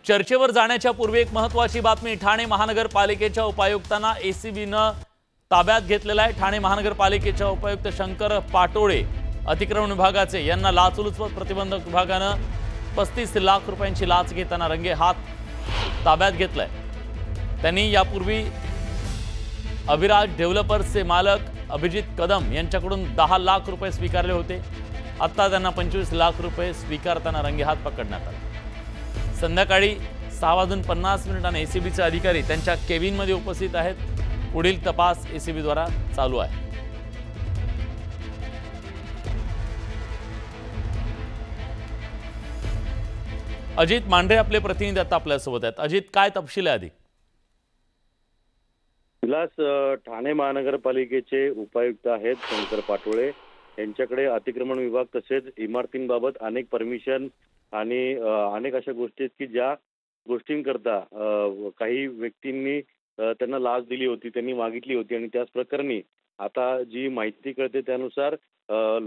चर्चेवर जाण्याच्या पूर्वी एक महत्त्वाची बातमी। ठाणे महानगरपालिकेच्या उपायुक्तांना एसीबीनं ताब्यात घेतलेला आहे। ठाणे महानगरपालिकेच्या उपायुक्त शंकर पाटोळे अतिक्रमण विभागाचे यांना लाचलुचपत प्रतिबंधक विभागानं 35 लाख रुपयांची लाच घेताना रंगे हात ताब्यात घेतलाय। त्यांनी यापूर्वी अभिराज डेव्हलपर्सचे मालक अभिजित कदम यांच्याकडून 10 लाख रुपये स्वीकारले होते। आता त्यांना 25 लाख रुपये स्वीकारताना रंगे हात पकडण्यात आले। संध्याकाळी 6:50 एसीबीचे अधिकारी त्यांच्या केबिनमध्ये उपस्थित आहेत। पुढील तपास एसीबी द्वारा चालू आहे। अजित मांढरे आपले प्रतिनिधी आता आपल्यासोबत आहेत। अजित, काय तपशील आहे अधिक? ठाणे महानगरपालिकेचे उपायुक्त आहेत शंकर पाटोळे यांच्याकडे अतिक्रमण विभाग तसेच इमारतींबाबत अनेक परमिशन आणि अनेक अशा गोष्टी आहेत की ज्या गोष्टींकरता काही व्यक्तींनी त्यांना लाच दिली होती, त्यांनी मागितली होती आणि त्याच प्रकरणी आता जी माहिती कळते त्यानुसार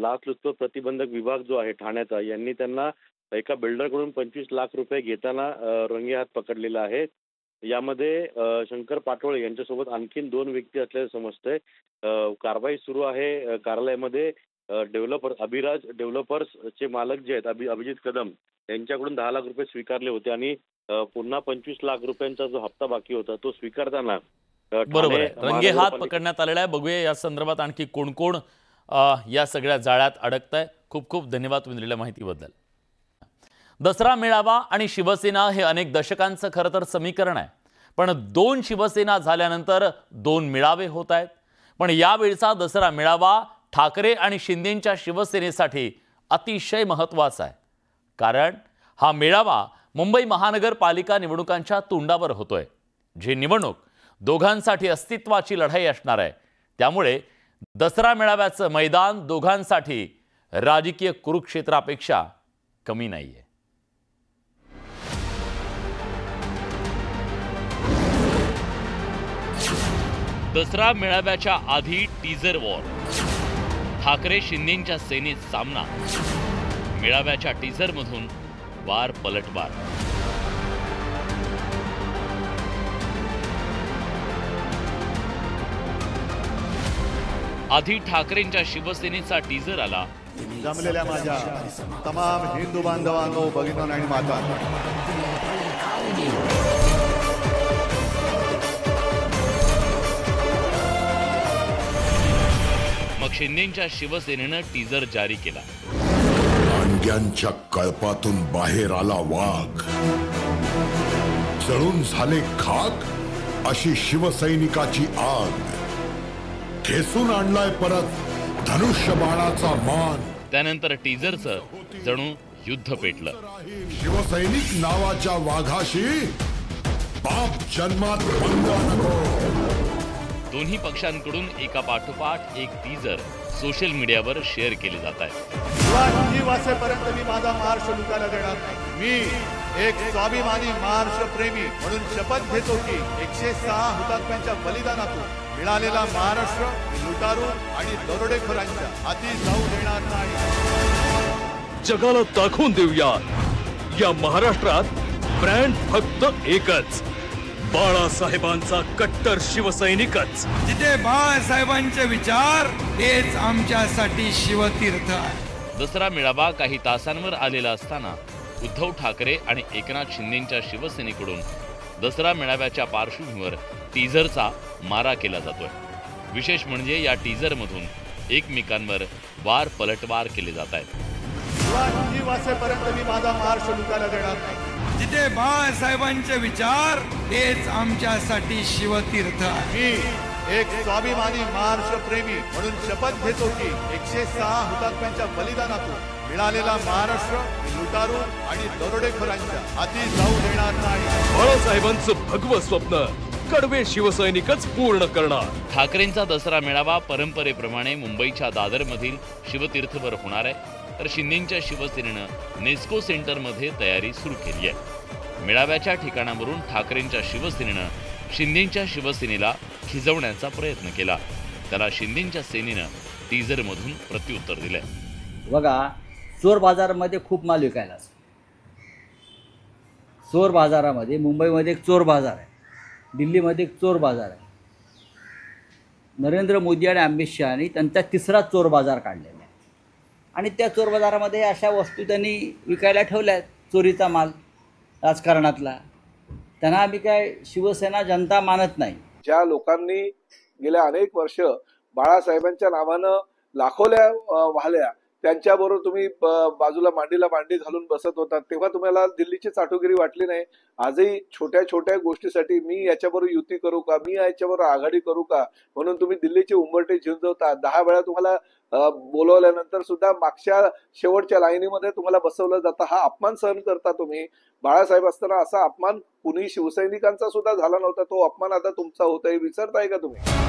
लाचलुचपत प्रतिबंधक विभाग जो आहे ठाण्याचा यांनी त्यांना एका बिल्डरकडून 25 लाख रुपये घेताना रंगे हात पकडलेला आहे। यामध्ये शंकर पाटोळे यांच्यासोबत आणखीन 2 व्यक्ती असल्याचे समजतंय। कारवाई सुरू आहे कार्यालयामध्ये। अभिराज डेव्हलपर्सचे मालक जे आहेत अभिजित कदम यांच्याकडून 10 लाख रुपये स्वीकारले होते आणि पुन्हा 25 लाख रुपयांचा जो हप्ता बाकी होता तो स्वीकारताना बरोबर रंगे हात पकडण्यात आलेला आहे। बघूया या संदर्भात आणखी कोण कोण या सगळ्या जाळ्यात अडकतंय। खूप खूप धन्यवाद तुम्ही दिलेल्या माहितीबद्दल। दसरा मेळावा आणि शिवसेना हे अनेक दशकांचं खरं तर समीकरण आहे, पण 2 शिवसेना झाल्यानंतर 2 मेळावे होत आहेत। पण यावेळचा दसरा मेळावा ठाकरे आणि शिंदेंच्या शिवसेनेसाठी अतिशय महत्त्वाचा आहे, कारण हा मेळावा मुंबई महानगरपालिका निवडणुकांच्या तोंडावर होतोय। जी निवडणूक दोघांसाठी अस्तित्वाची लढाई असणार आहे, त्यामुळे दसरा मेळाव्याचं मैदान दोघांसाठी राजकीय कुरुक्षेत्रापेक्षा कमी नाहीये। दसरा मेळाव्याच्या आधी टीजर वॉर, ठाकरे शिंदेंच्या सेनेत सामना। मेळाव्याच्या टीजर मधून वार पलटवार। आधी ठाकरेंच्या शिवसेनेचा टीजर आला। जमलेल्या माझ्या तमाम हिंदू बांधवांनो, भगिनींनो आणि मातांनो, मग शिंदेंच्या शिवसेनेनं टीजर जारी केला। नांग्यांच्या कळपातून बाहेर आला वाघ, जळून झाले खाक अशी शिवसैनिकाची आग, ठेसून आणलाय परत धनुष्यबाणाचा मान। त्यानंतर टीजरचं जणू युद्ध पेटलं। शिवसैनिक नावाच्या वाघाशी बाप जन्मात पंगा नको। दोन्ही पक्षांकडून एका पाठोपाठ एक टीजर सोशल मीडियावर शेअर केले जात आहे। शिवाजी वासेपर्यंत मी माझा महाराष्ट्र लुटायला देणार नाही। मी एक स्वाभिमानी महाराष्ट्र प्रेमी म्हणून शपथ घेतो की 106 हुतात्म्यांच्या बलिदानातून मिळालेला महाराष्ट्र लुटारू आणि दरोडेखोरांच्या हाती जाऊ देणार नाही। जगाला दाखवून देऊया, या महाराष्ट्रात ब्रँड फक्त एकच, बाळासाहेबांचा कट्टर शिवसैनिकच। जिथे बाळासाहेबांचे विचार तेच आमच्यासाठी शिवतीर्थ आहे। दसरा मेळावा काही तासांवर आलेला असताना उद्धव ठाकरे आणि एकनाथ शिंदेंच्या शिवसेनेकडून दसरा मेळाव्याच्या पार्श्वभूमीवर टीजरचा मारा केला जातोय। विशेष म्हणजे या टीजर मधून एकमेकांवर वार पलटवार केले जात आहेत। शिवाजी वासेपर्यंत मी माझा महाराष्ट्र लुटायला देणार नाही। जिथे बाळासाहेबांचे विचार तेच आमच्यासाठी शिवतीर्थ आहे। मी एक स्वाभिमानी महाराष्ट्र प्रेमी म्हणून शपथ घेतो की 106 हुतात्म्यांच्या बलिदानातून मिळालेला महाराष्ट्र लुटारू आणि दरोडेखोरांच्या हाती जाऊ देणार नाही। बाळासाहेबांचं भगवं स्वप्न कडवे शिवसैनिकच पूर्ण करणार। ठाकरेंचा दसरा मेळावा परंपरेप्रमाणे मुंबईच्या दादरमधील शिवतीर्थवर होणार आहे, तर शिंदेंच्या शिवसेनेनं नेस्को सेंटरमध्ये तयारी सुरू केली आहे। मेळाव्याच्या ठिकाणावरून ठाकरेंच्या शिवसेनेनं शिंदेंच्या शिवसेनेला खिजवण्याचा प्रयत्न केला, त्याला शिंदेंच्या सेनेनं टीजरमधून प्रत्युत्तर दिलंय। बघा, चोर बाजारामध्ये खूप माल विकायला असतो। चोर बाजारामध्ये मुंबईमध्ये एक चोर बाजार आहे, दिल्लीमध्ये एक चोर बाजार आहे. नरेंद्र मोदी आणि अमित शहानी त्यांचा तिसरा चोर बाजार काढलेला आहे आणि त्या चोर बाजारामध्ये अशा वस्तू त्यांनी विकायला ठेवल्या आहेत, चोरीचा माल राजकारणातला. त्यांना आम्ही काय शिवसेना जनता मानत नाही. ज्या लोकांनी गेल्या अनेक वर्ष बाळासाहेबांच्या नावानं लाखोल्या वाहल्या, त्यांच्याबरोबर तुम्ही बाजूला मांडीला मांडी घालून बसत होता, तेव्हा तुम्हाला दिल्लीची चाटुगिरी वाटली नाही? आजही छोट्या छोट्या गोष्टीसाठी मी याच्याबरोबर युती करू का, मी याच्याबरोबर आघाडी करू का म्हणून तुम्ही दिल्लीचे उंबरठे झिंजवता. 10 वेळा तुम्हाला बोलवल्यानंतर सुद्धा मागच्या शेवटच्या लाईनीमध्ये तुम्हाला बसवलं जातं. हा अपमान सहन करता तुम्ही. बाळासाहेब असताना असा अपमान कुणी शिवसैनिकांचा सुद्धा झाला नव्हता. तो अपमान आता तुमचा होतोय, विसरताय का तुम्ही?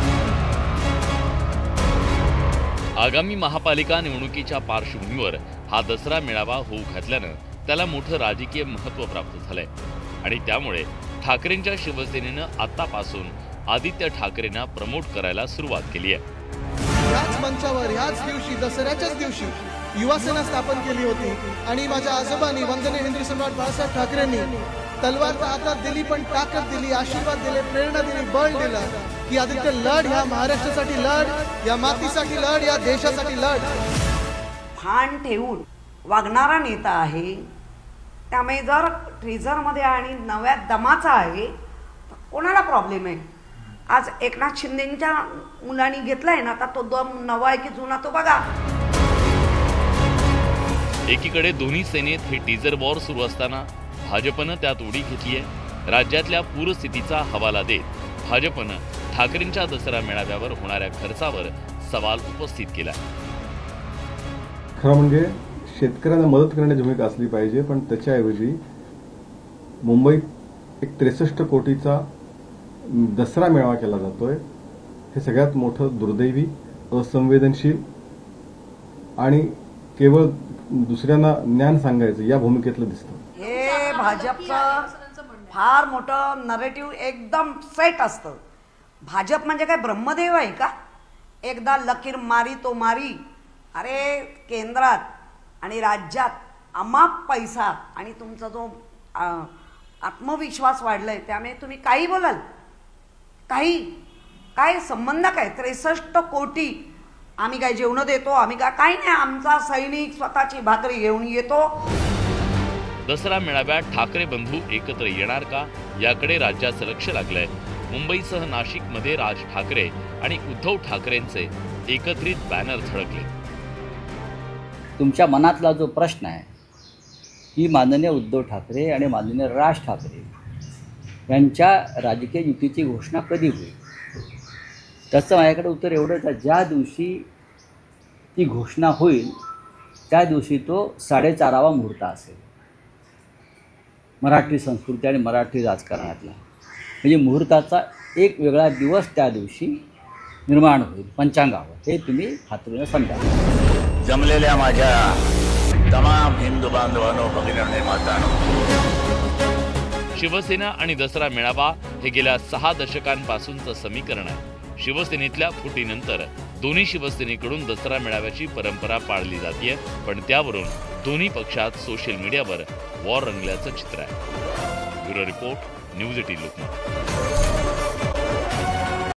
आगामी महापालिका निवडणुकीच्या पार्श्वभूमीवर हा दसरा मेळावा होऊ घातल्यानं त्याला मोठं राजकीय महत्त्व प्राप्त झालंय आणि त्यामुळे ठाकरेंच्या शिवसेनेनं आतापासून आदित्य ठाकरेंना प्रमोट करायला सुरुवात केली आहे. याच मंचावर याच दिवशी दसऱ्याच्याच दिवशी युवासेना स्थापन केली होती आणि माझ्या आजोबांनी वंदनीय हिंदवी सम्राट बाळासाहेब ठाकरेंनी तलवार हातात दिली, पण ताकद दिली, आशीर्वाद दिले, प्रेरणा दिली, बळ दिलं की आदित्य लढ, ह्या महाराष्ट्रासाठी लढ, या मातीसाठी लढ, या देशासाठी लढ. भान ठेवून वागणारा नेता आहे. त्यामुळे जर ट्रेझरमध्ये आणि नव्या दमाचा आहे तर कोणाला प्रॉब्लेम आहे? आज एकनाथ शिंदेच्या मुलांनी घेतलाय ना, आता तो दम नवा आहे की जुना तो बघा. एकीकडे दोन्ही सेनेत हे टीजर वॉर सुरू असताना भाजपनं त्यात उडी घेतली आहे. राज्यातल्या पूरस्थितीचा हवाला देत भाजपनं ठाकरेंच्या दसरा मेळाव्यावर होणाऱ्या खर्चावर सवाल उपस्थित केला. खरं म्हणजे शेतकऱ्यांना मदत करण्याची भूमिका असली पाहिजे, पण त्याच्याऐवजी मुंबईत एक 63 कोटीचा दसरा मेळावा केला जातोय. हे सगळ्यात मोठं दुर्दैवी, असंवेदनशील आणि केवळ दुसऱ्यांना ज्ञान सांगायचं या भूमिकेतलं दिसतं. हे भाजपचं फार मोठं नरेटिव्ह एकदम सेट असतं. भाजप म्हणजे काय ब्रह्मदेव आहे का? एकदा लकीर मारी तो मारी. अरे केंद्रात आणि राज्यात अमाप पैसा आणि तुमचा जो आत्मविश्वास वाढलाय, त्यामुळे तुम्ही काही बोलाल, काही काय संबंध काय? 63 कोटी आम्ही काय जेवण देतो, आम्ही काही नाही, आमचा सैनिक स्वतःची भाकरी घेऊन येतो. दसरा मेळाव्यात ठाकरे बंधू एकत्र येणार का, याकडे राज्याचं लक्ष लागलंय. मुंबईसह नाशिकमध्ये राज ठाकरे आणि उद्धव ठाकरेंचे एकत्रित बॅनर झळकले. तुमच्या मनातला जो प्रश्न आहे की माननीय उद्धव ठाकरे आणि माननीय राज ठाकरे यांच्या राजकीय युतीची घोषणा कधी होईल, त्याचं माझ्याकडे उत्तर एवढंच आहे, ज्या दिवशी ती घोषणा होईल त्या दिवशी तो 4:30वा मुहूर्त असेल मराठी संस्कृती आणि मराठी राजकारणातला. म्हणजे मुहूर्ताचा एक वेगळा दिवस त्या दिवशी निर्माण होईल पंचांगावर. हे तुम्ही खात्रीनं समजा. जमलेल्या माझ्या तमाम हिंदू बांधवांनो, भगिनी मातांनो, शिवसेना आणि दसरा मेळावा हे गेल्या 6 दशकांपासूनचं समीकरण आहे. शिवसेनेतल्या फुटीनंतर दोन्ही शिवसेनेकडून दसरा मेळाव्याची परंपरा पाळली जाते, पण त्यावरून दोन्ही पक्षात सोशल मीडियावर वॉर रंगल्याचं चित्र आहे. Bureau report, news 18 Lokmat.